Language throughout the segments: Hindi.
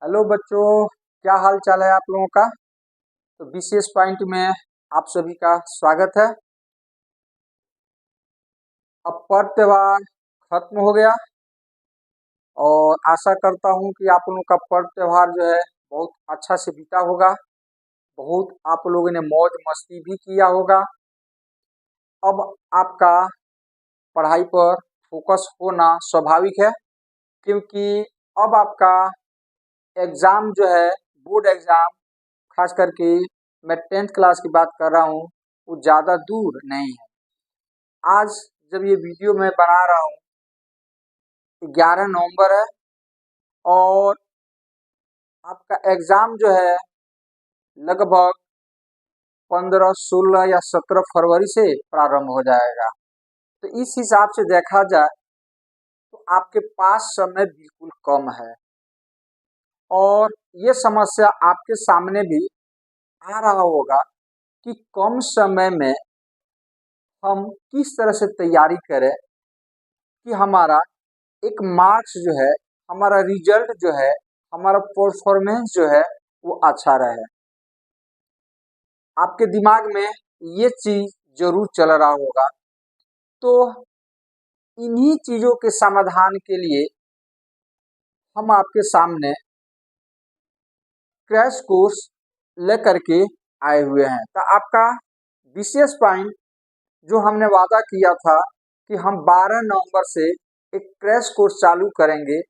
हेलो बच्चों, क्या हाल चाल है आप लोगों का। तो विशेष पॉइंट में आप सभी का स्वागत है। अब पर्व त्योहार खत्म हो गया और आशा करता हूँ कि आप लोगों का पर्व त्योहार जो है बहुत अच्छा से बीता होगा। बहुत आप लोगों ने मौज मस्ती भी किया होगा। अब आपका पढ़ाई पर फोकस होना स्वाभाविक है, क्योंकि अब आपका एग्ज़ाम जो है, बोर्ड एग्ज़ाम, खास करके मैं 10th क्लास की बात कर रहा हूँ, वो ज़्यादा दूर नहीं है। आज जब ये वीडियो मैं बना रहा हूँ 11 नवंबर है और आपका एग्ज़ाम जो है लगभग 15, 16 या 17 फरवरी से प्रारंभ हो जाएगा। तो इस हिसाब से देखा जाए तो आपके पास समय बिल्कुल कम है और ये समस्या आपके सामने भी आ रहा होगा कि कम समय में हम किस तरह से तैयारी करें कि हमारा एक मार्क्स जो है, हमारा रिजल्ट जो है, हमारा परफॉर्मेंस जो है वो अच्छा रहे। आपके दिमाग में ये चीज जरूर चल रहा होगा। तो इन्हीं चीजों के समाधान के लिए हम आपके सामने क्रैश कोर्स लेकर के आए हुए हैं। तो आपका विशेष पॉइंट जो हमने वादा किया था कि हम 12 नवंबर से एक क्रैश कोर्स चालू करेंगे,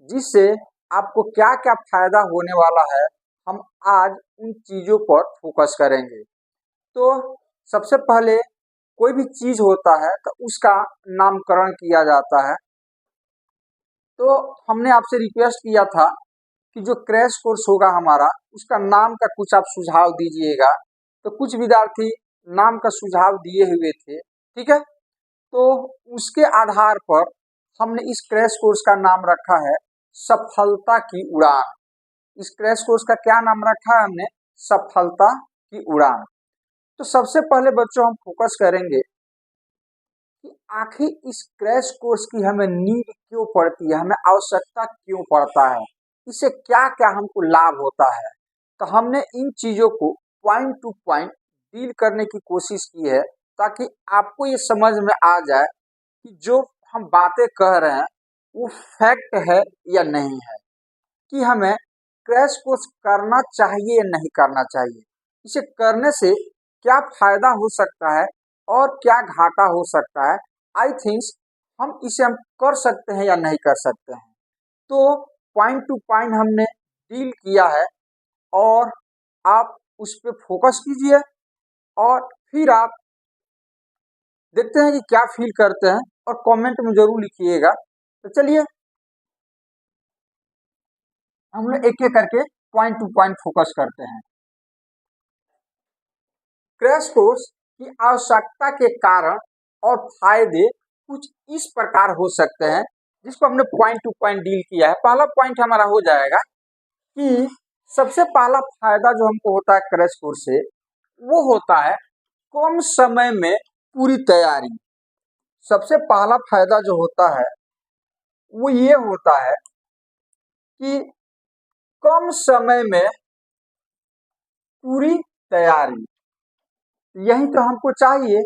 जिससे आपको क्या क्या फायदा होने वाला है, हम आज उन चीज़ों पर फोकस करेंगे। तो सबसे पहले कोई भी चीज़ होता है तो उसका नामकरण किया जाता है। तो हमने आपसे रिक्वेस्ट किया था कि जो क्रैश कोर्स होगा हमारा, उसका नाम का कुछ आप सुझाव दीजिएगा। तो कुछ विद्यार्थी नाम का सुझाव दिए हुए थे, ठीक है। तो उसके आधार पर हमने इस क्रैश कोर्स का नाम रखा है सफलता की उड़ान। इस क्रैश कोर्स का क्या नाम रखा है हमने? सफलता की उड़ान। तो सबसे पहले बच्चों हम फोकस करेंगे कि आखिर इस क्रैश कोर्स की हमें नीड क्यों पड़ती है, हमें आवश्यकता क्यों पड़ता है, इससे क्या क्या हमको लाभ होता है। तो हमने इन चीज़ों को पॉइंट टू पॉइंट डील करने की कोशिश की है, ताकि आपको ये समझ में आ जाए कि जो हम बातें कह रहे हैं वो फैक्ट है या नहीं है, कि हमें क्रैश कोर्स करना चाहिए या नहीं करना चाहिए, इसे करने से क्या फायदा हो सकता है और क्या घाटा हो सकता है। आई थिंक्स हम कर सकते हैं या नहीं कर सकते हैं। तो पॉइंट टू पॉइंट हमने डील किया है और आप उस पर फोकस कीजिए और फिर आप देखते हैं कि क्या फील करते हैं और कमेंट में जरूर लिखिएगा। तो चलिए हम लोग एक एक करके पॉइंट टू पॉइंट फोकस करते हैं। क्रैश कोर्स की आवश्यकता के कारण और फायदे कुछ इस प्रकार हो सकते हैं, जिसको हमने पॉइंट टू पॉइंट डील किया है। पहला पॉइंट हमारा हो जाएगा कि सबसे पहला फायदा जो हमको होता है क्रैश कोर्स से, वो होता है कम समय में पूरी तैयारी। सबसे पहला फायदा जो होता है वो ये होता है कि कम समय में पूरी तैयारी। यही तो हमको चाहिए।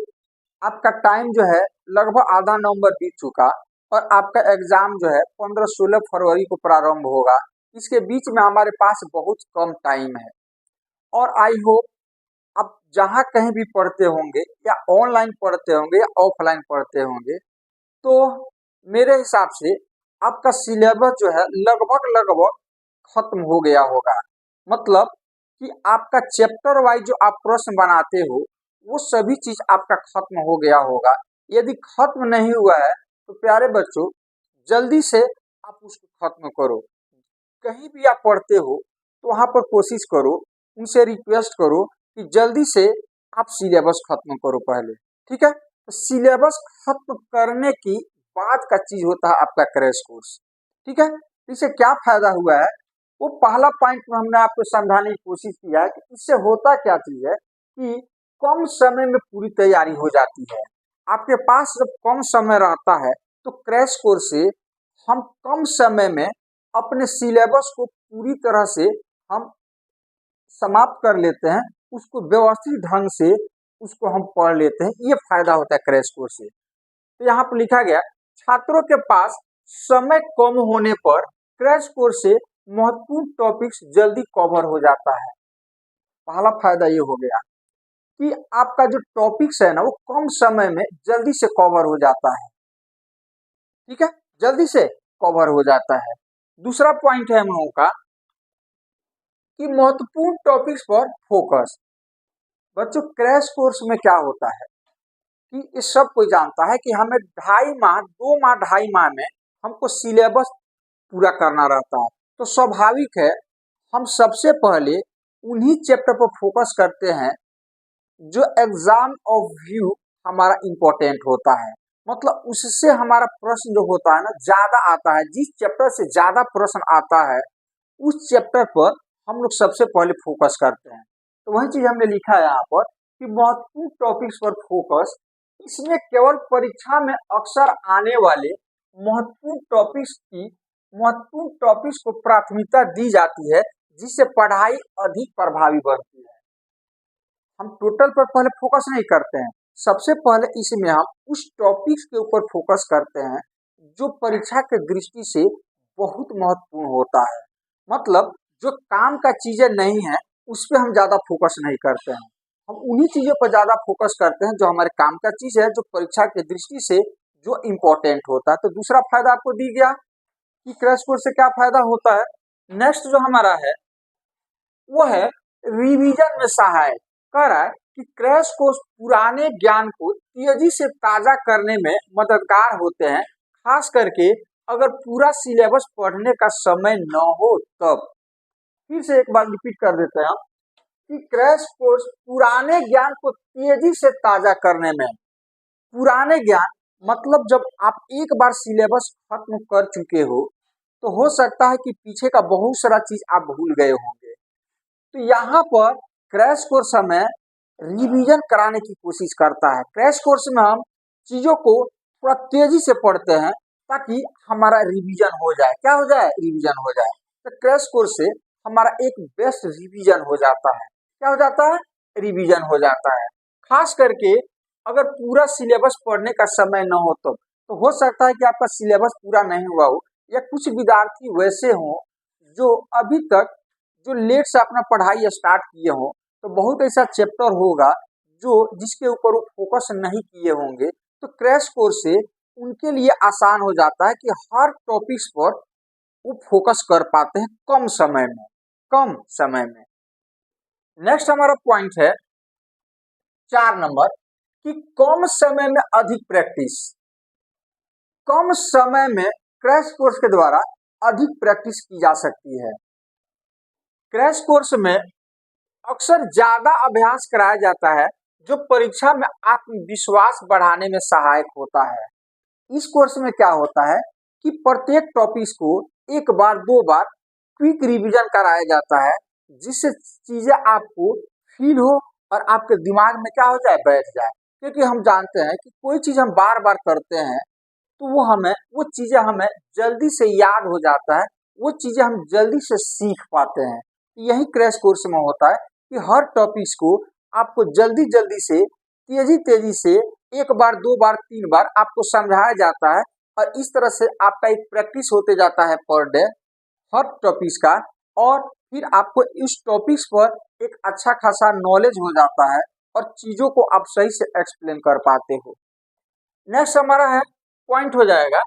आपका टाइम जो है लगभग आधा नवंबर बीत चुका और आपका एग्जाम जो है 15-16 फरवरी को प्रारंभ होगा। इसके बीच में हमारे पास बहुत कम टाइम है और आई होप आप जहाँ कहीं भी पढ़ते होंगे, या ऑनलाइन पढ़ते होंगे या ऑफलाइन पढ़ते होंगे, तो मेरे हिसाब से आपका सिलेबस जो है लगभग लगभग खत्म हो गया होगा। मतलब कि आपका चैप्टर वाइज जो आप प्रश्न बनाते हो वो सभी चीज आपका खत्म हो गया होगा। यदि खत्म नहीं हुआ है तो प्यारे बच्चों, जल्दी से आप उसको खत्म करो। कहीं भी आप पढ़ते हो तो वहाँ पर कोशिश करो, उनसे रिक्वेस्ट करो कि जल्दी से आप सिलेबस खत्म करो पहले, ठीक है। तो सिलेबस खत्म करने की बाद का चीज होता है आपका क्रैश कोर्स, ठीक है। इससे क्या फायदा हुआ है, वो पहला पॉइंट में हमने आपको समझाने की कोशिश किया है कि इससे होता क्या चीज है कि कम समय में पूरी तैयारी हो जाती है। आपके पास जब कम समय रहता है तो क्रैश कोर्स से हम कम समय में अपने सिलेबस को पूरी तरह से हम समाप्त कर लेते हैं, उसको व्यवस्थित ढंग से उसको हम पढ़ लेते हैं, ये फायदा होता है क्रैश कोर्स से। तो यहाँ पर लिखा गया, छात्रों के पास समय कम होने पर क्रैश कोर्स से महत्वपूर्ण टॉपिक्स जल्दी कवर हो जाता है। पहला फायदा ये हो गया कि आपका जो टॉपिक्स है ना वो कम समय में जल्दी से कवर हो जाता है, ठीक है, जल्दी से कवर हो जाता है। दूसरा पॉइंट है हम लोगों का कि महत्वपूर्ण टॉपिक्स पर फोकस। बच्चों क्रैश कोर्स में क्या होता है कि ये सब कोई जानता है कि हमें 2.5 माह में हमको सिलेबस पूरा करना रहता है। तो स्वाभाविक है हम सबसे पहले उन्हीं चैप्टर पर फोकस करते हैं जो एग्जाम ऑफ व्यू हमारा इम्पोर्टेंट होता है, मतलब उससे हमारा प्रश्न जो होता है ना ज्यादा आता है। जिस चैप्टर से ज्यादा प्रश्न आता है उस चैप्टर पर हम लोग सबसे पहले फोकस करते हैं। तो वही चीज हमने लिखा है यहाँ पर कि महत्वपूर्ण टॉपिक्स पर फोकस। इसमें केवल परीक्षा में अक्सर आने वाले महत्वपूर्ण टॉपिक्स को प्राथमिकता दी जाती है, जिससे पढ़ाई अधिक प्रभावी बनती है। हम टोटल पर पहले फोकस नहीं करते हैं, सबसे पहले इसमें हम उस टॉपिक्स के ऊपर फोकस करते हैं जो परीक्षा के दृष्टि से बहुत महत्वपूर्ण होता है। मतलब जो काम का चीजें नहीं है उस पर हम ज्यादा फोकस नहीं करते हैं, हम उन्हीं चीजों पर ज्यादा फोकस करते हैं जो हमारे काम का चीज है, जो परीक्षा की दृष्टि से जो इम्पोर्टेंट होता है। तो दूसरा फायदा आपको दी गया कि क्रैश कोर्स से क्या फायदा होता है। नेक्स्ट जो हमारा है वो है रिवीजन में सहायक। कह रहा है कि क्रैश कोर्स पुराने ज्ञान को तेजी से ताजा करने में मददगार होते हैं, खास करके अगर पूरा सिलेबस पढ़ने का समय न हो तब। फिर से एक बार रिपीट कर देते हैं कि क्रैश कोर्स पुराने ज्ञान को तेजी से ताजा करने में, पुराने ज्ञान मतलब जब आप एक बार सिलेबस खत्म कर चुके हो सकता है कि पीछे का बहुत सारा चीज आप भूल गए होंगे। तो यहाँ पर क्रैश कोर्स हमें रिवीजन कराने की कोशिश करता है। क्रैश कोर्स में हम चीजों को थोड़ा तेजी से पढ़ते हैं ताकि हमारा रिवीजन हो जाए। क्या हो जाए? रिवीजन हो जाए। तो क्रैश कोर्स से हमारा एक बेस्ट रिवीजन हो जाता है। क्या हो जाता है? रिवीजन हो जाता है। खास करके अगर पूरा सिलेबस पढ़ने का समय न हो तो हो सकता है कि आपका सिलेबस पूरा नहीं हुआ हो, या कुछ विद्यार्थी वैसे हों जो अभी तक जो लेट से अपना पढ़ाई स्टार्ट किए हों, तो बहुत ऐसा चैप्टर होगा जो जिसके ऊपर वो फोकस नहीं किए होंगे। तो क्रैश कोर्स से उनके लिए आसान हो जाता है कि हर टॉपिक्स पर वो फोकस कर पाते हैं कम समय में। नेक्स्ट हमारा पॉइंट है 4 नंबर कि कम समय में अधिक प्रैक्टिस। कम समय में क्रैश कोर्स के द्वारा अधिक प्रैक्टिस की जा सकती है। क्रैश कोर्स में अक्सर ज्यादा अभ्यास कराया जाता है जो परीक्षा में आत्मविश्वास बढ़ाने में सहायक होता है। इस कोर्स में क्या होता है कि प्रत्येक टॉपिक को एक बार 2 बार क्विक रिवीजन कराया जाता है, जिससे चीजें आपको फील हो और आपके दिमाग में क्या हो जाए? बैठ जाए। क्योंकि हम जानते हैं कि कोई चीज हम बार बार करते हैं तो वो चीजें हमें जल्दी से याद हो जाता है, वो चीजें हम जल्दी से सीख पाते हैं। यही क्रैश कोर्स में होता है कि हर टॉपिक्स को आपको जल्दी से तेजी से 1 बार 2 बार 3 बार आपको समझाया जाता है, और इस तरह से आपका एक प्रैक्टिस होते जाता है पर डे हर टॉपिक्स का, और फिर आपको इस टॉपिक्स पर एक अच्छा खासा नॉलेज हो जाता है और चीजों को आप सही से एक्सप्लेन कर पाते हो। नेक्स्ट हमारा है पॉइंट हो जाएगा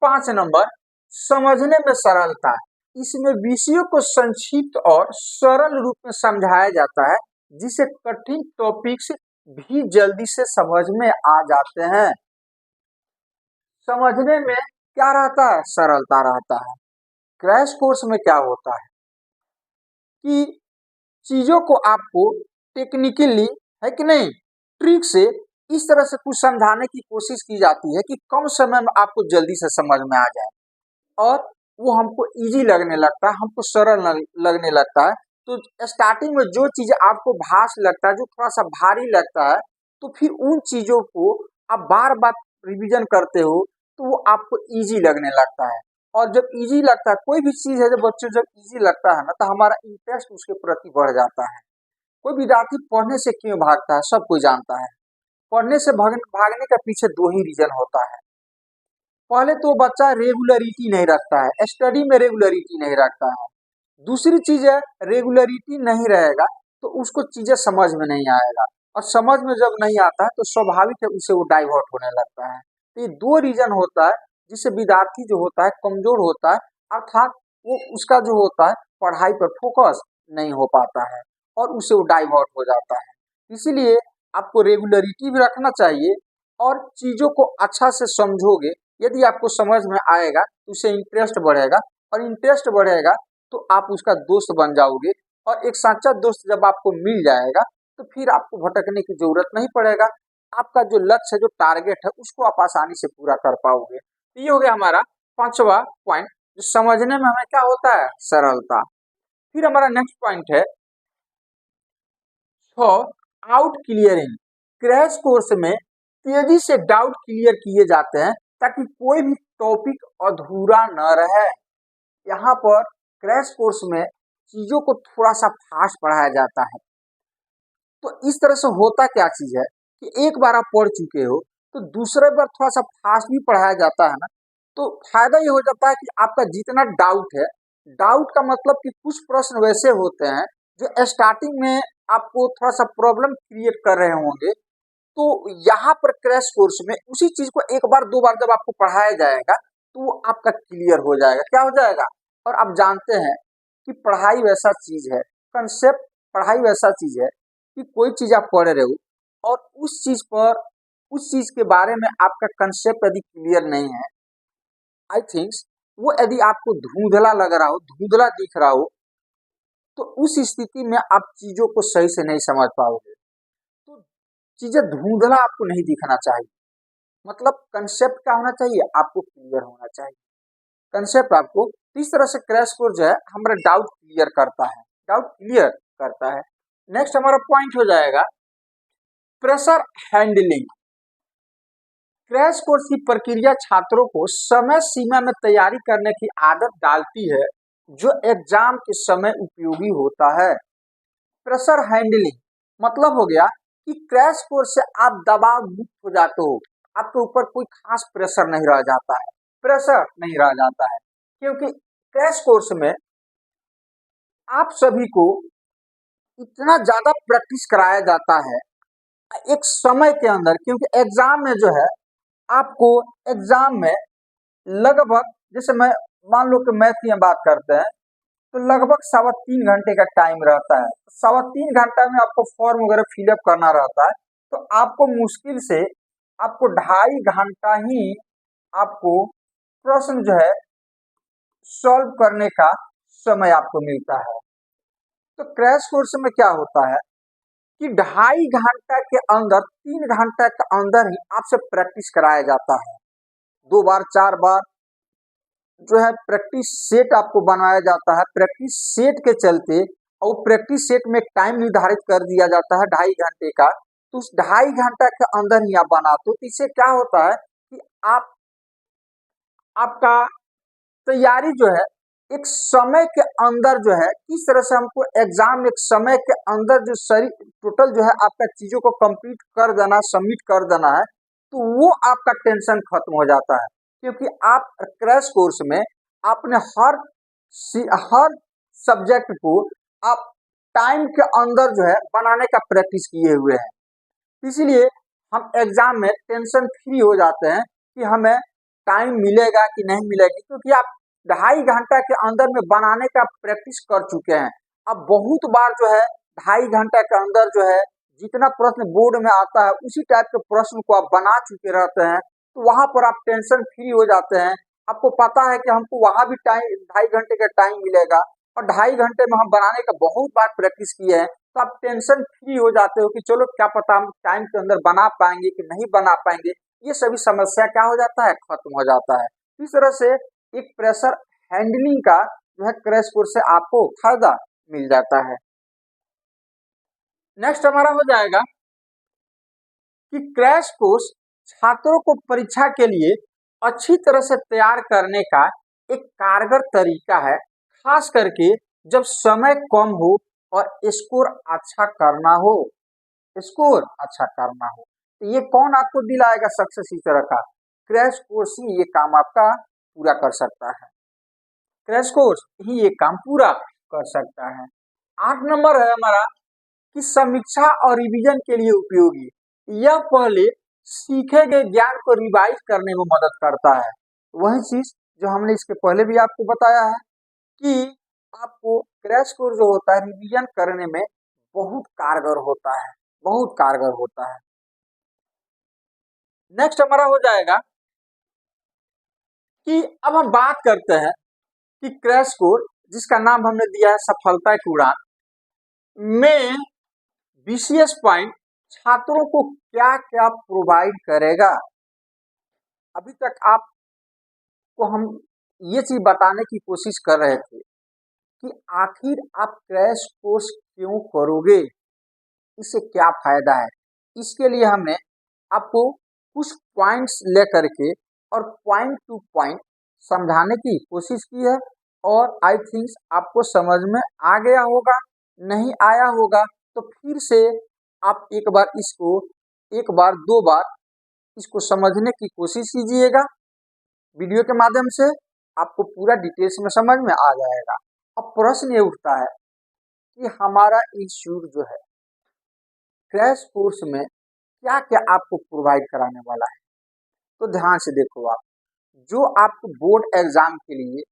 5 नंबर, समझने में सरलता। इसमें विषयों को संक्षिप्त और सरल रूप में समझाया जाता है, जिससे कठिन टॉपिक्स भी जल्दी से समझ में आ जाते हैं। समझने में क्या रहता है? सरलता रहता है। क्रैश कोर्स में क्या होता है कि चीजों को आपको टेक्निकली, है कि नहीं, ट्रिक से इस तरह से कुछ समझाने की कोशिश की जाती है कि कम समय में आपको जल्दी से समझ में आ जाए, और वो हमको इजी लगने लगता है, हमको सरल लगने लगता है। तो स्टार्टिंग में जो चीज आपको भाष लगता है, जो थोड़ा सा भारी लगता है, तो फिर उन चीजों को आप बार बार रिवीजन करते हो तो वो आपको इजी लगने लगता है। और जब इजी लगता है कोई भी चीज है, जब बच्चों जब इजी लगता है ना तो हमारा इंटरेस्ट उसके प्रति बढ़ जाता है। कोई विद्यार्थी पढ़ने से क्यों भागता है, सब कोई जानता है। पढ़ने से भागने के पीछे दो ही रीजन होता है। पहले तो बच्चा रेगुलरिटी नहीं रखता है, स्टडी में रेगुलरिटी नहीं रखता है। दूसरी चीज है, रेगुलरिटी नहीं रहेगा तो उसको चीजें समझ में नहीं आएगा, और समझ में जब नहीं आता है तो स्वाभाविक है उसे वो डाइवर्ट होने लगता है। तो ये दो रीजन होता है जिससे विद्यार्थी जो होता है कमजोर होता है, अर्थात वो उसका जो होता है पढ़ाई पर फोकस नहीं हो पाता है और उसे वो डाइवर्ट हो जाता है। इसीलिए आपको रेगुलरिटी भी रखना चाहिए और चीजों को अच्छा से समझोगे, यदि आपको समझ में आएगा तो उससे इंटरेस्ट बढ़ेगा, और इंटरेस्ट बढ़ेगा तो आप उसका दोस्त बन जाओगे, और एक सच्चा दोस्त जब आपको मिल जाएगा तो फिर आपको भटकने की जरूरत नहीं पड़ेगा। आपका जो लक्ष्य है, जो टारगेट है, उसको आप आसानी से पूरा कर पाओगे। तो ये हो गया हमारा पांचवा पॉइंट, जो समझने में हमें क्या होता है, सरलता। फिर हमारा नेक्स्ट पॉइंट है आउट क्लियरिंग। क्रैश कोर्स में तेजी से डाउट क्लियर किए जाते हैं ताकि कोई भी टॉपिक अधूरा न रहे। यहाँ पर क्रैश कोर्स में चीजों को थोड़ा सा फास्ट पढ़ाया जाता है। तो इस तरह से होता क्या चीज है कि एक बार आप पढ़ चुके हो तो दूसरे बार थोड़ा सा फास्ट भी पढ़ाया जाता है ना, तो फायदा ये हो जाता है कि आपका जितना डाउट है, डाउट का मतलब कि कुछ प्रश्न वैसे होते हैं जो स्टार्टिंग में आपको थोड़ा सा प्रॉब्लम क्रिएट कर रहे होंगे, तो यहाँ पर क्रैश कोर्स में उसी चीज को एक बार दो बार जब आपको पढ़ाया जाएगा तो वो आपका क्लियर हो जाएगा। क्या हो जाएगा? और आप जानते हैं कि पढ़ाई वैसा चीज है, कंसेप्ट पढ़ाई वैसा चीज है कि कोई चीज आप पढ़ रहे हो और उस चीज के बारे में आपका कंसेप्ट यदि क्लियर नहीं है, आई थिंक्स वो यदि आपको धुंधला लग रहा हो, धुंधला दिख रहा हो, तो उस स्थिति में आप चीजों को सही से नहीं समझ पाओगे। तो चीजें धुंधला आपको नहीं दिखना चाहिए, मतलब कंसेप्ट क्या होना चाहिए, आपको क्लियर होना चाहिए कंसेप्ट आपको। इस तरह से क्रैश कोर्स जो है हमारा डाउट क्लियर करता है, डाउट क्लियर करता है। नेक्स्ट हमारा पॉइंट हो जाएगा प्रेशर हैंडलिंग। क्रैश कोर्स की प्रक्रिया छात्रों को समय सीमा में तैयारी करने की आदत डालती है जो एग्जाम के समय उपयोगी होता है। प्रेशर हैंडलिंग मतलब हो गया कि क्रैश कोर्स से आप दबाव मुक्त हो जाते हो, आपके ऊपर कोई खास प्रेशर नहीं रह जाता है, प्रेशर नहीं रह जाता है, क्योंकि क्रैश कोर्स में आप सभी को इतना ज्यादा प्रैक्टिस कराया जाता है एक समय के अंदर, क्योंकि एग्जाम में जो है आपको एग्जाम में लगभग, जैसे मैं मान लो कि मैथ की बात करते हैं तो लगभग 3.25 घंटे का टाइम रहता है। 3.25 घंटा में आपको फॉर्म वगैरह फिलअप करना रहता है, तो आपको मुश्किल से आपको 2.5 घंटा ही आपको प्रश्न जो है सॉल्व करने का समय आपको मिलता है। तो क्रैश कोर्स में क्या होता है कि 2.5 घंटा के अंदर 3 घंटा के अंदर ही आपसे प्रैक्टिस कराया जाता है। 2 बार 4 बार जो है प्रैक्टिस सेट आपको बनाया जाता है। प्रैक्टिस सेट के चलते और प्रैक्टिस सेट में टाइम निर्धारित कर दिया जाता है 2.5 घंटे का, तो उस 2.5 घंटा के अंदर ही आप बनाते हो। तो इससे क्या होता है कि आपका तैयारी जो है एक समय के अंदर जो है, किस तरह से हमको एग्जाम एक समय के अंदर जो सही टोटल जो है आपका चीजों को कंप्लीट कर देना, सबमिट कर देना है, तो वो आपका टेंशन खत्म हो जाता है। क्योंकि आप क्रैश कोर्स में आपने हर सब्जेक्ट को आप टाइम के अंदर जो है बनाने का प्रैक्टिस किए हुए हैं, इसलिए हम एग्जाम में टेंशन फ्री हो जाते हैं कि हमें टाइम मिलेगा कि नहीं मिलेगी, क्योंकि आप 2.5 घंटा के अंदर में बनाने का प्रैक्टिस कर चुके हैं। अब बहुत बार जो है 2.5 घंटा के अंदर जो है जितना प्रश्न बोर्ड में आता है उसी टाइप के प्रश्न को आप बना चुके रहते हैं, तो वहां पर आप टेंशन फ्री हो जाते हैं। आपको पता है कि हमको वहां भी टाइम 2.5 घंटे का टाइम मिलेगा, और 2.5 घंटे में हम बनाने का बहुत बार प्रैक्टिस किए हैं, तो आप टेंशन फ्री हो जाते हो कि चलो क्या पता हम टाइम के अंदर बना पाएंगे कि नहीं बना पाएंगे। ये सभी समस्या क्या हो जाता है, खत्म हो जाता है। इस तरह से एक प्रेशर हैंडलिंग का जो है क्रैश कोर्स से आपको फायदा मिल जाता है। नेक्स्ट हमारा हो जाएगा कि क्रैश कोर्स छात्रों को परीक्षा के लिए अच्छी तरह से तैयार करने का एक कारगर तरीका है, खास करके जब समय कम हो और स्कोर अच्छा करना हो। स्कोर अच्छा करना हो तो ये कौन आपको दिलाएगा सक्सेस इस तरह का? क्रैश कोर्स ही ये काम आपका पूरा कर सकता है। क्रैश कोर्स ही ये काम पूरा कर सकता है। 8 नंबर है हमारा कि समीक्षा और रिवीजन के लिए उपयोगी। यह पहले सीखे गए ज्ञान को रिवाइज करने में मदद करता है। वही चीज जो हमने इसके पहले भी आपको बताया है कि आपको क्रैश कोर्स जो होता है रिवीजन करने में बहुत कारगर होता है, बहुत कारगर होता है। नेक्स्ट हमारा हो जाएगा कि अब हम बात करते हैं कि क्रैश कोर्स जिसका नाम हमने दिया है सफलता की उड़ान में बीसीएस पॉइंट छात्रों को क्या क्या प्रोवाइड करेगा। अभी तक आपको हम ये चीज बताने की कोशिश कर रहे थे कि आखिर आप क्रैश कोर्स क्यों करोगे, इससे क्या फायदा है। इसके लिए हमने आपको कुछ पॉइंट्स लेकर के और पॉइंट टू पॉइंट समझाने की कोशिश की है और आई थिंक आपको समझ में आ गया होगा। नहीं आया होगा तो फिर से आप एक बार इसको एक बार दो बार इसको समझने की कोशिश कीजिएगा। वीडियो के माध्यम से आपको पूरा डिटेल्स में समझ में आ जाएगा। अब प्रश्न ये उठता है कि हमारा इंस्टीट्यूट जो है क्रैश कोर्स में क्या क्या आपको प्रोवाइड कराने वाला है। तो ध्यान से देखो, आप जो आपको बोर्ड एग्जाम के लिए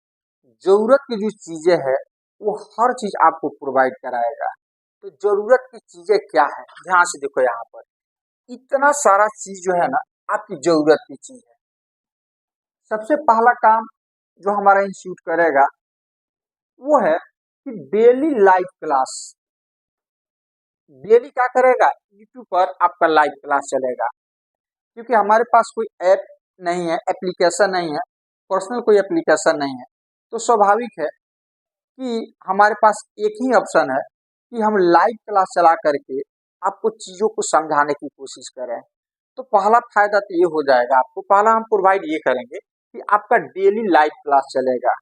जरूरत की जो चीजें है वो हर चीज आपको प्रोवाइड कराएगा। तो जरूरत की चीजें क्या है, ध्यान से देखो। यहाँ पर इतना सारा चीज जो है ना आपकी जरूरत की चीज है। सबसे पहला काम जो हमारा इंस्टीट्यूट करेगा वो है कि डेली लाइव क्लास। डेली क्या करेगा, यूट्यूब पर आपका लाइव क्लास चलेगा। क्योंकि हमारे पास कोई ऐप नहीं है, एप्लीकेशन नहीं है, पर्सनल कोई एप्लीकेशन नहीं है, तो स्वाभाविक है कि हमारे पास एक ही ऑप्शन है कि हम लाइव क्लास चला करके आपको चीज़ों को समझाने की कोशिश करें। तो पहला फायदा तो ये हो जाएगा, आपको पहला हम प्रोवाइड ये करेंगे कि आपका डेली लाइव क्लास चलेगा।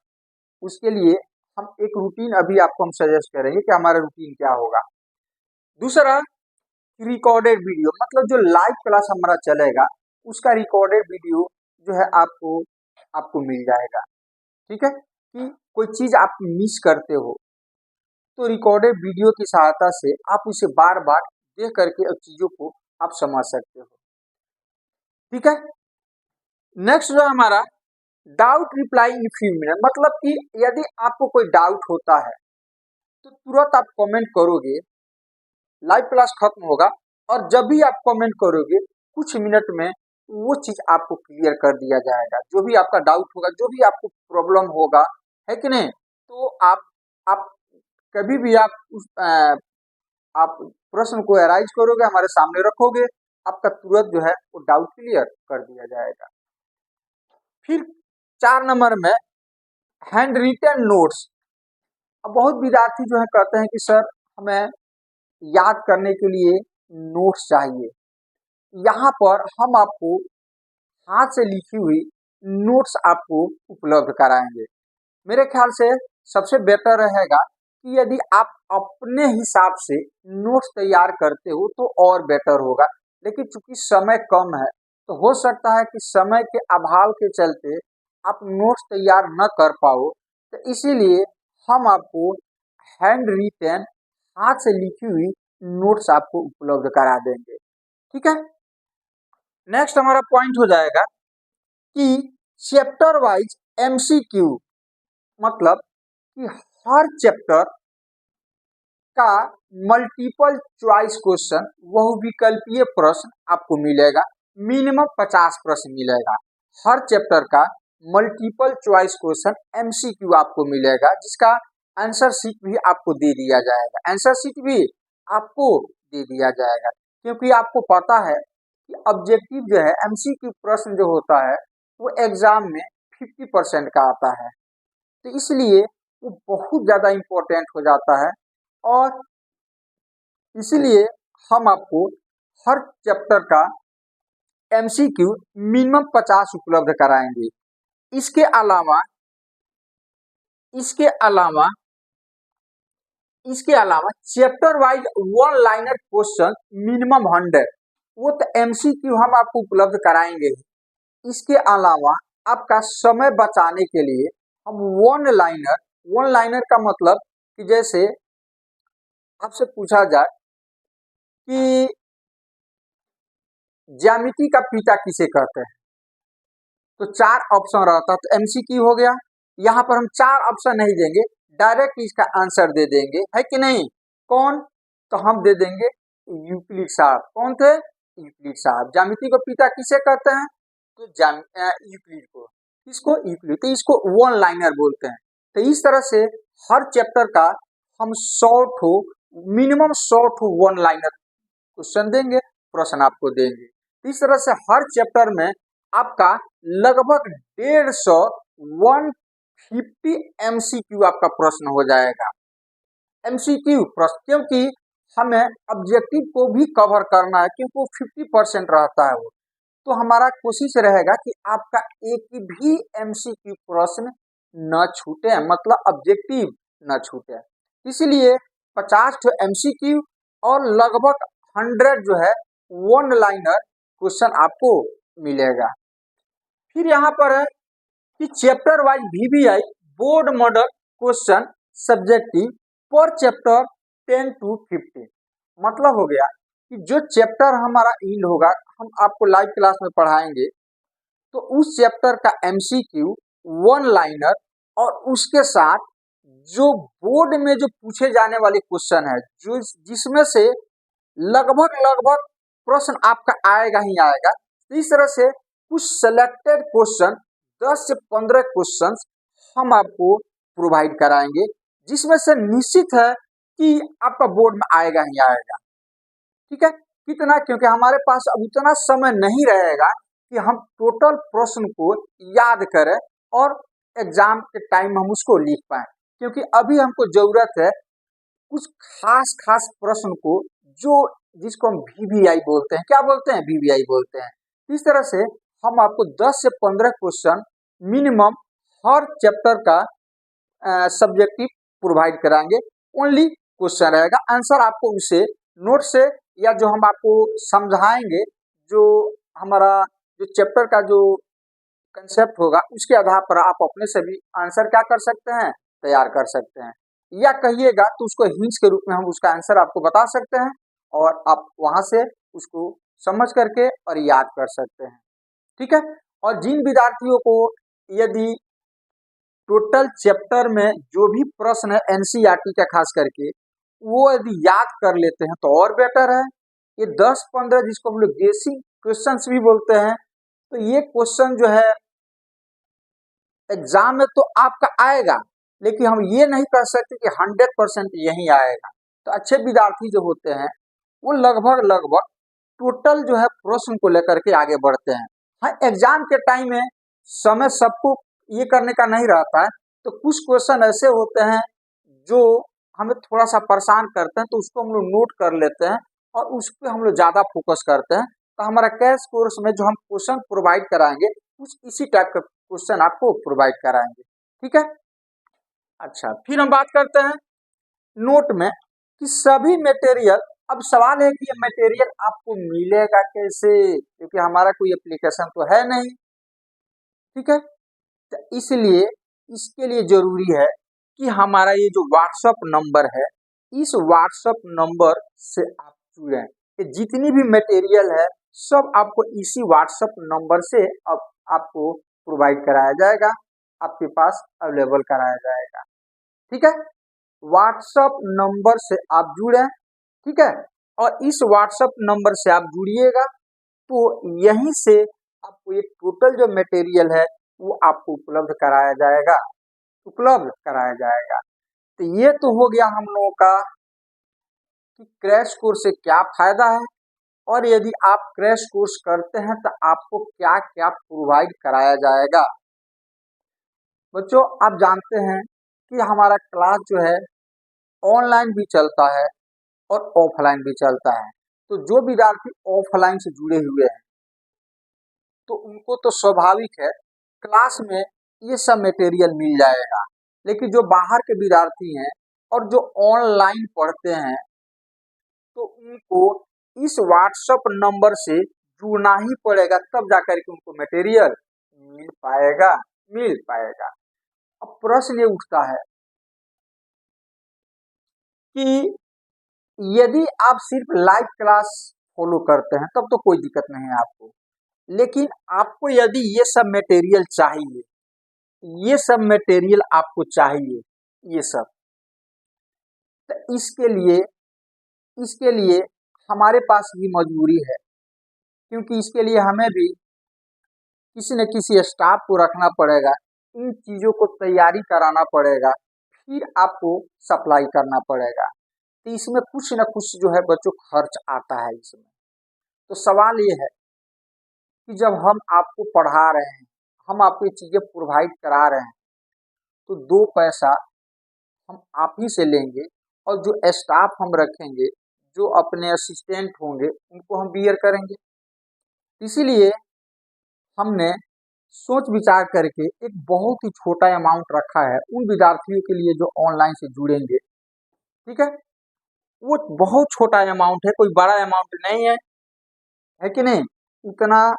उसके लिए हम एक रूटीन अभी आपको हम सजेस्ट करेंगे कि हमारा रूटीन क्या होगा। दूसरा, रिकॉर्डेड वीडियो, मतलब जो लाइव क्लास हमारा चलेगा उसका रिकॉर्डेड वीडियो जो है आपको मिल जाएगा। ठीक है, कि कोई चीज आप मिस करते हो तो रिकॉर्डेड वीडियो की सहायता से आप उसे बार बार देख करके उस चीजों को आप समझ सकते हो। ठीक है, नेक्स्ट जो हमारा doubt reply in few minute, मतलब कि यदि आपको कोई डाउट होता है तो तुरंत आप कमेंट करोगे, लाइव क्लास खत्म होगा और जब भी आप कमेंट करोगे कुछ मिनट में वो चीज आपको क्लियर कर दिया जाएगा। जो भी आपका डाउट होगा, जो भी आपको प्रॉब्लम होगा, है कि नहीं, तो आप कभी भी आप प्रश्न को अराइज करोगे, हमारे सामने रखोगे, आपका तुरंत जो है वो डाउट क्लियर कर दिया जाएगा। फिर 4 नंबर में हैंड रिटन नोट्स। अब बहुत विद्यार्थी जो है कहते हैं कि सर हमें याद करने के लिए नोट्स चाहिए। यहाँ पर हम आपको हाथ से लिखी हुई नोट्स आपको उपलब्ध कराएंगे। मेरे ख्याल से सबसे बेटर रहेगा कि यदि आप अपने हिसाब से नोट्स तैयार करते हो तो और बेटर होगा, लेकिन चूंकि समय कम है तो हो सकता है कि समय के अभाव के चलते आप नोट्स तैयार न कर पाओ, तो इसीलिए हम आपको हैंड रिटन, हाथ से लिखी हुई नोट्स आपको उपलब्ध करा देंगे। ठीक है, नेक्स्ट हमारा पॉइंट हो जाएगा कि चैप्टर वाइज एमसीक्यू, मतलब कि हर चैप्टर का मल्टीपल चॉइस क्वेश्चन, बहुविकल्पीय प्रश्न आपको मिलेगा। मिनिमम 50 प्रश्न मिलेगा। हर चैप्टर का मल्टीपल चॉइस क्वेश्चन एमसीक्यू आपको मिलेगा, जिसका आंसर शीट भी आपको दे दिया जाएगा। आंसर शीट भी आपको दे दिया जाएगा, क्योंकि आपको पता है कि ऑब्जेक्टिव जो है एमसीक्यू प्रश्न जो होता है वो एग्जाम में 50% का आता है, तो इसलिए वो बहुत ज़्यादा इम्पोर्टेंट हो जाता है। और इसलिए हम आपको हर चैप्टर का एमसीक्यू मिनिमम 50 उपलब्ध कराएंगे। इसके अलावा इसके अलावा chapter wise one liner question minimum 100, वो तो एमसीक्यू हम आपको उपलब्ध कराएंगे। इसके अलावा आपका समय बचाने के लिए हम वन लाइनर का मतलब कि जैसे आपसे पूछा जाए कि ज्यामिति का पिता किसे कहते हैं, तो 4 ऑप्शन रहता, तो एमसीक्यू हो गया। यहाँ पर हम 4 ऑप्शन नहीं देंगे, डायरेक्ट इसका आंसर दे देंगे, है कि नहीं। कौन, तो हम दे देंगे यूक्लिड साहब। कौन थे, यूक्लिड साहब। ज्यामिति को पिता किसे कहते हैं, तो यूक्लिड को। इसको यूक्लिड, तो इसको वन लाइनर बोलते हैं। तो इस तरह से हर चैप्टर का हम 100 मिनिमम 100 वन लाइनर क्वेश्चन देंगे, प्रश्न आपको देंगे। इस तरह से हर चैप्टर में आपका लगभग 150 एमसीक्यू आपका प्रश्न हो जाएगा। एमसीक्यू प्रश्न, क्योंकि हमें ऑब्जेक्टिव को भी कवर करना है, क्योंकि वो 50% रहता है वो, तो हमारा कोशिश रहेगा कि आपका एक भी एमसीक्यू प्रश्न न छूटे, मतलब ऑब्जेक्टिव न छूटे। इसलिए 50 एमसीक्यू और लगभग 100 जो है वन लाइनर क्वेश्चन आपको मिलेगा। फिर यहाँ पर है कि chapter wise VBI board model question subjective पर चैप्टर 10 to 15, मतलब हो गया कि जो चैप्टर हमारा ईल्ड होगा, हम आपको लाइव क्लास में पढ़ाएंगे, तो उस चैप्टर का एमसीक्यू वन लाइनर और उसके साथ जो बोर्ड में जो पूछे जाने वाले क्वेश्चन है, जो जिसमें से लगभग प्रश्न आपका आएगा ही आएगा। इस तरह से कुछ सिलेक्टेड क्वेश्चन 10 से 15 क्वेश्चन हम आपको प्रोवाइड कराएंगे, जिसमें से निश्चित है कि आपका बोर्ड में आएगा ही आएगा। ठीक है, कितना, क्योंकि हमारे पास अब उतना समय नहीं रहेगा कि हम टोटल प्रश्न को याद करें और एग्जाम के टाइम हम उसको लिख पाएं, क्योंकि अभी हमको जरूरत है कुछ खास प्रश्न को, जो जिसको हम VBI बोलते हैं। क्या बोलते हैं, VBI बोलते हैं। इस तरह से हम आपको 10 से 15 क्वेश्चन मिनिमम हर चैप्टर का सब्जेक्टिव प्रोवाइड कराएंगे। ओनली क्वेश्चन रहेगा, आंसर आपको उसे नोट से या जो हम आपको समझाएंगे, जो हमारा जो चैप्टर का जो कंसेप्ट होगा, उसके आधार पर आप अपने से भी आंसर क्या कर सकते हैं, तैयार कर सकते हैं। या कहिएगा तो उसको हिंट्स के रूप में हम उसका आंसर आपको बता सकते हैं, और आप वहां से उसको समझ करके और याद कर सकते हैं। ठीक है, और जिन विद्यार्थियों को यदि टोटल चैप्टर में जो भी प्रश्न है एनसीईआरटी का खास करके, वो यदि याद कर लेते हैं तो और बेटर है। ये 10-15 जिसको हम लोग गेसिंग क्वेश्चंस भी बोलते हैं, तो ये क्वेश्चन जो है एग्जाम में तो आपका आएगा, लेकिन हम ये नहीं कह सकते कि 100% यही आएगा। तो अच्छे विद्यार्थी जो होते हैं वो लगभग टोटल जो है प्रश्न को लेकर के आगे बढ़ते हैं। हाँ, एग्जाम के टाइम में समय सबको ये करने का नहीं रहता है, तो कुछ क्वेश्चन ऐसे होते हैं जो हमें थोड़ा सा परेशान करते हैं, तो उसको हम लोग नोट कर लेते हैं और उस पर हम लोग ज़्यादा फोकस करते हैं। तो हमारा कैश कोर्स में जो हम क्वेश्चन प्रोवाइड कराएंगे, उस इसी टाइप का क्वेश्चन आपको प्रोवाइड कराएंगे। ठीक है, अच्छा, फिर हम बात करते हैं नोट में कि सभी मटेरियल। अब सवाल है कि ये मटेरियल आपको मिलेगा कैसे, क्योंकि हमारा कोई एप्लीकेशन तो है नहीं। ठीक है, तो इसलिए इसके लिए जरूरी है कि हमारा ये जो व्हाट्सएप नंबर है, इस व्हाट्सएप नंबर से आप जुड़े। कि जितनी भी मटेरियल है सब आपको इसी व्हाट्सएप नंबर से अब आपको प्रोवाइड कराया जाएगा, आपके पास अवेलेबल कराया जाएगा। ठीक है, व्हाट्सएप नंबर से आप जुड़े। ठीक है, और इस व्हाट्सएप नंबर से आप जुड़िएगा तो यहीं से आपको ये टोटल जो मटेरियल है वो आपको उपलब्ध कराया जाएगा। तो ये तो हो गया हम लोगों का कि क्रैश कोर्स से क्या फायदा है, और यदि आप क्रैश कोर्स करते हैं तो आपको क्या क्या प्रोवाइड कराया जाएगा। बच्चों, आप जानते हैं कि हमारा क्लास जो है ऑनलाइन भी चलता है और ऑफलाइन भी चलता है। तो जो विद्यार्थी ऑफलाइन से जुड़े हुए हैं तो उनको तो स्वाभाविक है क्लास में ये सब मटेरियल मिल जाएगा, लेकिन जो बाहर के विद्यार्थी हैं और जो ऑनलाइन पढ़ते हैं तो उनको इस व्हाट्सएप नंबर से जुड़ना ही पड़ेगा, तब जाकर के उनको मटेरियल मिल पाएगा। अब प्रश्न ये उठता है कि यदि आप सिर्फ लाइव क्लास फॉलो करते हैं तब तो कोई दिक्कत नहीं है आपको, लेकिन आपको यदि ये सब मटेरियल चाहिए, आपको चाहिए ये सब, तो इसके लिए हमारे पास भी मजबूरी है, क्योंकि इसके लिए हमें भी किसी न किसी स्टाफ को रखना पड़ेगा, इन चीज़ों को तैयारी कराना पड़ेगा, फिर आपको सप्लाई करना पड़ेगा। तो इसमें कुछ न कुछ जो है बच्चों खर्च आता है इसमें। तो सवाल ये है कि जब हम आपको पढ़ा रहे हैं, हम आपको ये चीज़ें प्रोवाइड करा रहे हैं, तो 2 पैसा हम आप ही से लेंगे और जो स्टाफ हम रखेंगे, जो अपने असिस्टेंट होंगे, उनको हम बियर करेंगे। इसीलिए हमने सोच विचार करके एक बहुत ही छोटा अमाउंट रखा है उन विद्यार्थियों के लिए जो ऑनलाइन से जुड़ेंगे, ठीक है। वो बहुत छोटा अमाउंट है, कोई बड़ा अमाउंट नहीं है कि नहीं। उतना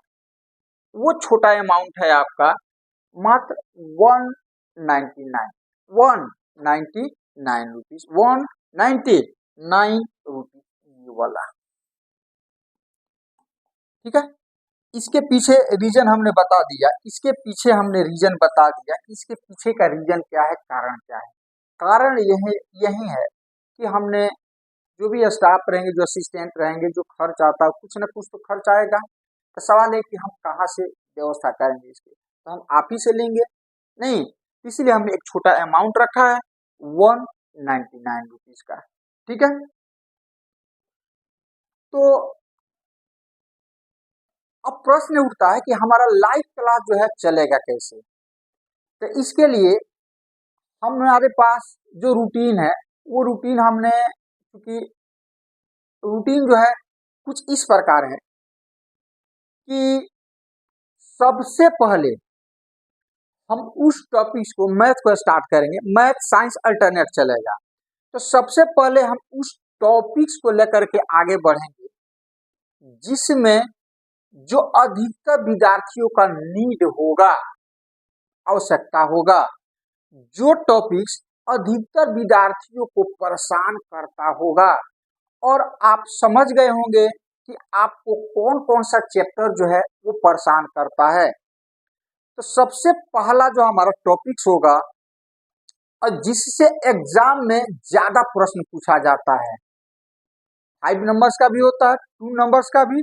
वो छोटा अमाउंट है आपका मात्र 199 रुपीज, 199 रुपीज वाला, ठीक है। इसके पीछे रीजन हमने बता दिया, कि इसके पीछे का रीजन क्या है, कारण क्या है। कारण यही है कि हमने जो भी स्टाफ रहेंगे, जो असिस्टेंट रहेंगे, जो खर्च आता है, कुछ न कुछ तो खर्च आएगा। तो सवाल है कि हम कहाँ से व्यवस्था करेंगे इसके, तो हम आप ही से लेंगे नहीं, इसलिए हमने एक छोटा अमाउंट रखा है 199 रुपीज का, ठीक है। तो अब प्रश्न उठता है कि हमारा लाइव क्लास जो है चलेगा कैसे। तो इसके लिए हमारे पास जो रूटीन है, वो रूटीन हमने, क्योंकि रूटीन जो है कुछ इस प्रकार है कि सबसे पहले हम उस टॉपिक्स को, मैथ को स्टार्ट करेंगे, मैथ साइंस अल्टरनेट चलेगा। तो सबसे पहले हम उस टॉपिक्स को लेकर के आगे बढ़ेंगे जिसमें जो अधिकतर विद्यार्थियों का नीड होगा, आवश्यकता होगा, जो टॉपिक्स अधिकतर विद्यार्थियों को परेशान करता होगा। और आप समझ गए होंगे कि आपको कौन कौन सा चैप्टर जो है वो परेशान करता है। तो सबसे पहला जो हमारा टॉपिक्स होगा और जिससे एग्जाम में ज्यादा प्रश्न पूछा जाता है, 5 नंबर्स का भी होता है, 2 नंबर्स का भी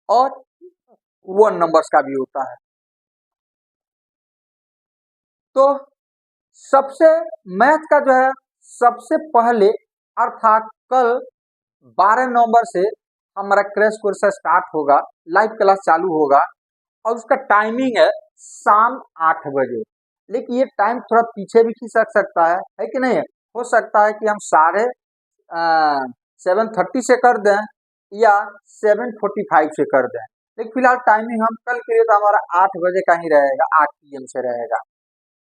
और 1 नंबर्स का भी होता है। तो सबसे मैथ का जो है सबसे पहले, अर्थात कल 12 नवंबर से हमारा क्रैश कोर्स स्टार्ट होगा, लाइव क्लास चालू होगा और उसका टाइमिंग है शाम 8 बजे। लेकिन ये टाइम थोड़ा पीछे भी खिसक सकता है कि नहीं। हो सकता है कि हम 7:30 से कर दें या 7:45 से कर दें, लेकिन फिलहाल टाइमिंग हम कल के लिए तो हमारा 8 बजे का ही रहेगा, 8 PM से रहेगा,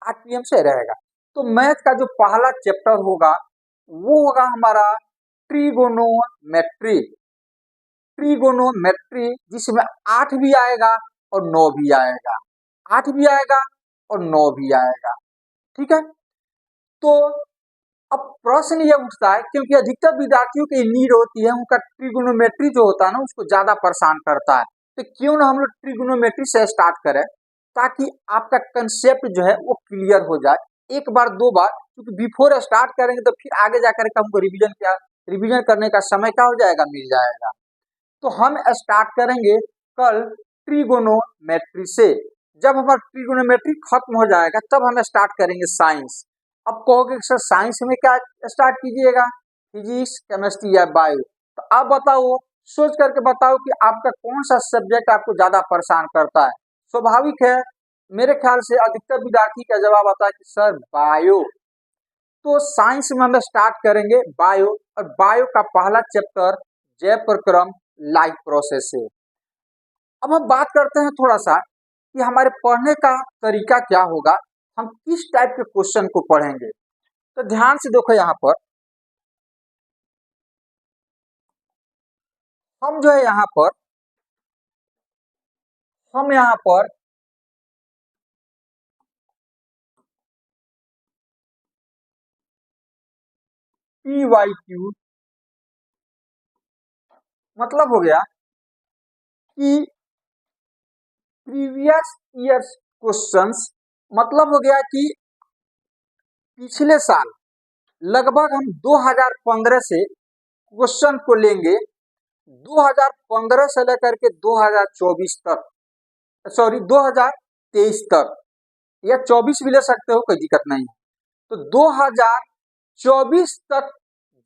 8 PM से रहेगा। तो मैथ का जो पहला चैप्टर होगा वो होगा हमारा ट्रिगोनोमेट्री, जिसमें 8 भी आएगा और 9 भी आएगा, 8 भी आएगा और 9 भी आएगा, ठीक है। तो अब प्रश्न ये उठता है, क्योंकि अधिकतर विद्यार्थियों की नीड होती है, उनका ट्रिगोनोमेट्री जो होता है ना उसको ज्यादा परेशान करता है। तो क्यों ना हम लोग ट्रिगोनोमेट्री से स्टार्ट करें, ताकि आपका कंसेप्ट जो है वो क्लियर हो जाए, एक बार 2 बार, क्योंकि बिफोर स्टार्ट करेंगे तो फिर आगे जाकर के हमको रिवीजन करने का समय क्या हो जाएगा, मिल जाएगा। तो हम स्टार्ट करेंगे कल ट्रिगोनोमेट्री से। जब हमारा ट्रिगोनोमेट्री खत्म हो जाएगा तब हम स्टार्ट करेंगे साइंस। अब कहोगे सर साइंस में क्या स्टार्ट कीजिएगा, फिजिक्स, केमिस्ट्री या बायो। तो आप बताओ, सोच करके बताओ कि आपका कौन सा सब्जेक्ट आपको ज्यादा परेशान करता है। स्वाभाविक है, मेरे ख्याल से अधिकतर विद्यार्थी का जवाब आता है कि सर बायो। तो साइंस में हम स्टार्ट करेंगे बायो, और बायो का पहला चैप्टर जय प्रक्रम लाइफ प्रोसेस से। अब हम बात करते हैं थोड़ा सा कि हमारे पढ़ने का तरीका क्या होगा। हम किस टाइप के क्वेश्चन को पढ़ेंगे। तो ध्यान से देखो, यहाँ पर हम जो है हम यहाँ पर PYQ मतलब हो गया कि प्रीवियस ईयर्स क्वेश्चंस, मतलब हो गया कि पिछले साल लगभग हम 2015 से क्वेश्चन को लेंगे, 2015 से लेकर के 2024 तक, सॉरी 2023 तक, या 24 भी ले सकते हो, कोई दिक्कत नहीं है। तो 2024 तक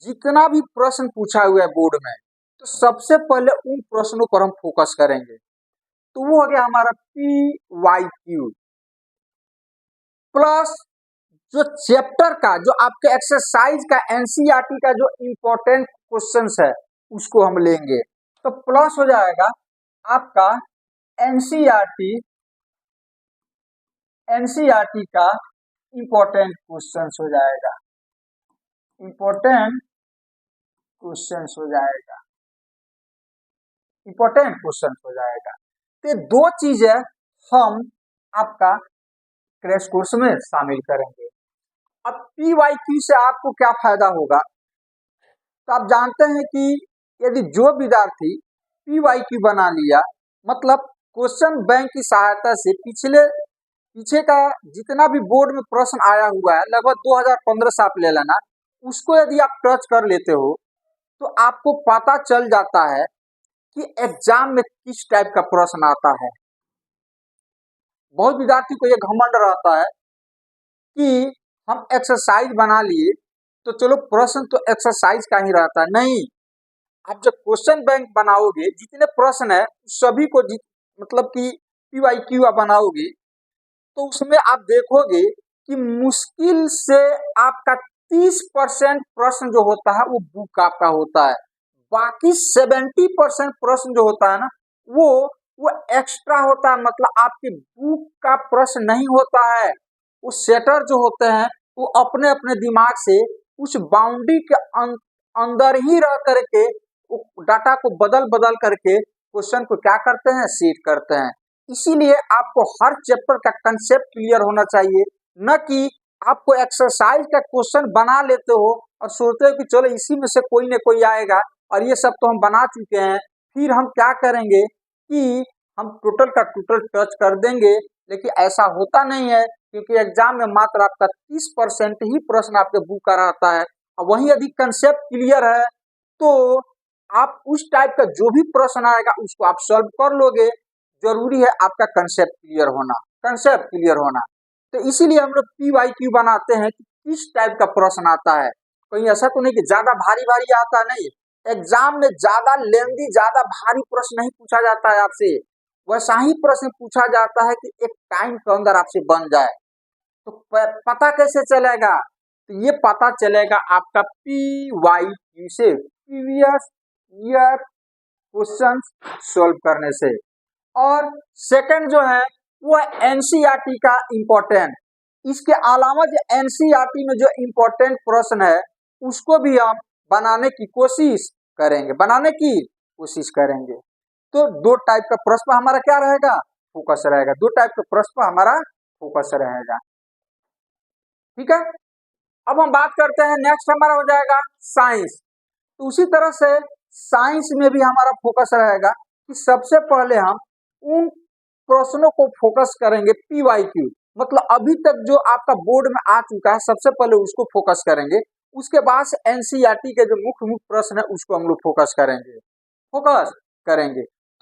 जितना भी प्रश्न पूछा हुआ है बोर्ड में, तो सबसे पहले उन प्रश्नों पर हम फोकस करेंगे। तो वो हो गया हमारा PYQ प्लस जो चैप्टर का, जो आपके एक्सरसाइज का, एनसीईआरटी का जो इम्पोर्टेंट क्वेश्चंस है उसको हम लेंगे। तो प्लस हो जाएगा आपका एनसीईआरटी का इम्पोर्टेंट क्वेश्चंस हो जाएगा, इम्पोर्टेंट क्वेश्चंस हो जाएगा, इम्पोर्टेंट क्वेश्चन हो जाएगा। तो दो चीजें हम आपका क्रैश कोर्स में शामिल करेंगे। अब PYQ से आपको क्या फायदा होगा, तो आप जानते हैं कि यदि जो विद्यार्थी PYQ बना लिया, मतलब क्वेश्चन बैंक की सहायता से पीछे का जितना भी बोर्ड में प्रश्न आया हुआ है, लगभग 2015 से आप ले लेना, उसको यदि आप टच कर लेते हो तो आपको पता चल जाता है कि एग्जाम में किस टाइप का प्रश्न आता है। बहुत विद्यार्थी को यह घमंड रहता है कि हम एक्सरसाइज बना लिए तो चलो प्रश्न तो एक्सरसाइज का ही रहता है। नहीं, आप जब क्वेश्चन बैंक बनाओगे, जितने प्रश्न है सभी को मतलब कि PYQ आप बनाओगे, तो उसमें आप देखोगे कि मुश्किल से आपका 30% प्रश्न जो होता है वो बुक आपका होता है, बाकी 70% प्रश्न जो होता है ना, वो एक्स्ट्रा होता है। मतलब आपके बुक का प्रश्न नहीं होता है, वो सेटर जो होते हैं वो अपने अपने दिमाग से उस बाउंड्री के अंदर ही रह करके डाटा को बदल बदल करके क्वेश्चन को क्या करते हैं, सीट करते हैं। इसीलिए आपको हर चैप्टर का कंसेप्ट क्लियर होना चाहिए, न कि आपको एक्सरसाइज का क्वेश्चन बना लेते हो और सोचते हो कि चलो इसी में से कोई न कोई आएगा और ये सब तो हम बना चुके हैं, फिर हम क्या करेंगे कि हम टोटल का टोटल टच कर देंगे। लेकिन ऐसा होता नहीं है, क्योंकि एग्जाम में मात्र आपका 30% ही प्रश्न आपके बुक का रहता है। और वहीं यदि कंसेप्ट क्लियर है तो आप उस टाइप का जो भी प्रश्न आएगा उसको आप सॉल्व कर लोगे। जरूरी है आपका कंसेप्ट क्लियर होना, तो इसीलिए हम लोग PYQ बनाते हैं कि किस टाइप का प्रश्न आता है। कहीं ऐसा तो नहीं कि ज्यादा भारी भारी आता, नहीं, एग्जाम में ज्यादा लेंदी, ज्यादा भारी प्रश्न नहीं पूछा जाता है आपसे, वैसा ही प्रश्न पूछा जाता है कि एक टाइम के अंदर आपसे बन जाए। तो पता कैसे चलेगा, तो ये पता चलेगा आपका PYQ से, प्रीवियस ईयर क्वेश्चन सॉल्व करने से। और सेकंड जो है वो एनसीईआरटी का इम्पोर्टेंट, इसके अलावा जो एनसीईआरटी में जो इम्पोर्टेंट प्रश्न है उसको भी हम बनाने की कोशिश करेंगे। तो दो टाइप का प्रश्न हमारा क्या रहेगा, फोकस रहेगा, दो टाइप का प्रश्न हमारा फोकस रहेगा। ठीक है, अब हम बात करते हैं, नेक्स्ट हमारा हो जाएगा साइंस। तो उसी तरह से साइंस में भी हमारा फोकस रहेगा कि सबसे पहले हम उन प्रश्नों को फोकस करेंगे PYQ, मतलब अभी तक जो आपका बोर्ड में आ चुका है सबसे पहले उसको फोकस करेंगे। उसके बाद एनसीईआरटी के जो मुख्य प्रश्न है उसको हम लोग फोकस करेंगे।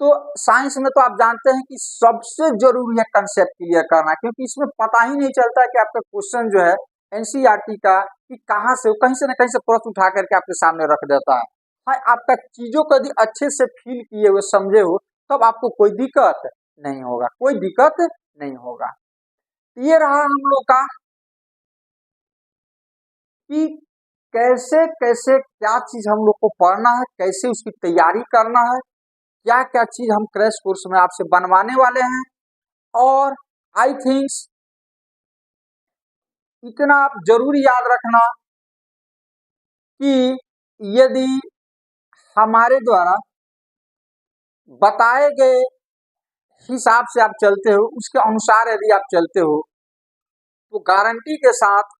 तो साइंस में तो आप जानते हैं कि सबसे जरूरी है कंसेप्ट क्लियर करना, क्योंकि इसमें पता ही नहीं चलता है कि आपका क्वेश्चन जो है एनसीईआरटी का कि कहाँ से, कहीं से न कहीं से प्रश्न उठा करके आपके सामने रख देता है। हाँ, आपका चीजों को यदि अच्छे से फील किए हुए, समझे हो, तब आपको कोई दिक्कत नहीं होगा। ये रहा हम लोग का कि कैसे कैसे क्या चीज हम लोग को पढ़ना है, कैसे उसकी तैयारी करना है, क्या क्या चीज हम क्रैश कोर्स में आपसे बनवाने वाले हैं। और आई थिंक्स इतना आप जरूर याद रखना कि यदि हमारे द्वारा बताए गए हिसाब से आप चलते हो, उसके अनुसार यदि आप चलते हो, तो गारंटी के साथ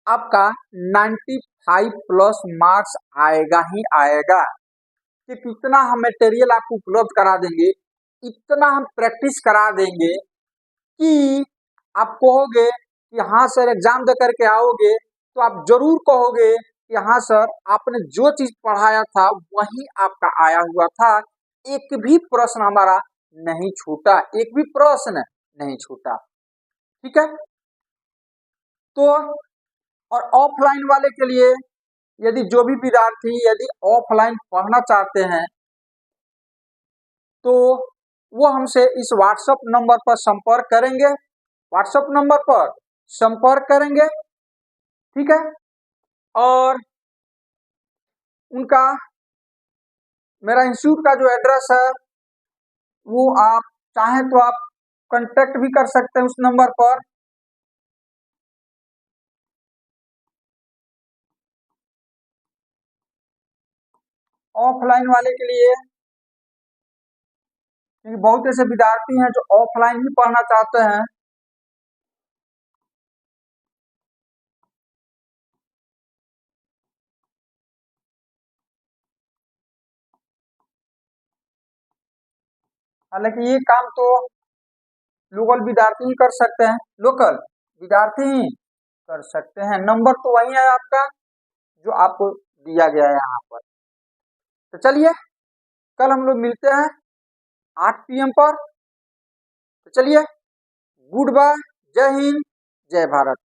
आपका 95 प्लस मार्क्स आएगा ही आएगा। कि कितना हम मटेरियल आपको उपलब्ध करा देंगे, इतना हम प्रैक्टिस करा देंगे कि आप कहोगे कि हाँ सर, एग्जाम दे करके आओगे तो आप जरूर कहोगे कि हाँ सर, आपने जो चीज पढ़ाया था वही आपका आया हुआ था, एक भी प्रश्न हमारा नहीं छूटा, एक भी प्रश्न नहीं छूटा। ठीक है। तो और ऑफलाइन वाले के लिए, यदि जो भी विद्यार्थी यदि ऑफलाइन पढ़ना चाहते हैं तो वो हमसे इस व्हाट्सएप नंबर पर संपर्क करेंगे, व्हाट्सएप नंबर पर संपर्क करेंगे। ठीक है। और उनका, मेरा इंस्टीट्यूट का जो एड्रेस है वो आप चाहें तो आप कांटेक्ट भी कर सकते हैं उस नंबर पर। ऑफलाइन वाले के लिए, क्योंकि बहुत ऐसे विद्यार्थी हैं जो ऑफलाइन ही पढ़ना चाहते हैं, हालांकि ये काम तो लोकल विद्यार्थी ही कर सकते हैं, लोकल विद्यार्थी ही कर सकते हैं। नंबर तो वही है आपका जो आपको दिया गया है यहाँ पर। तो चलिए, कल हम लोग मिलते हैं 8 PM पर। तो चलिए, गुड बाय, जय हिंद, जय भारत।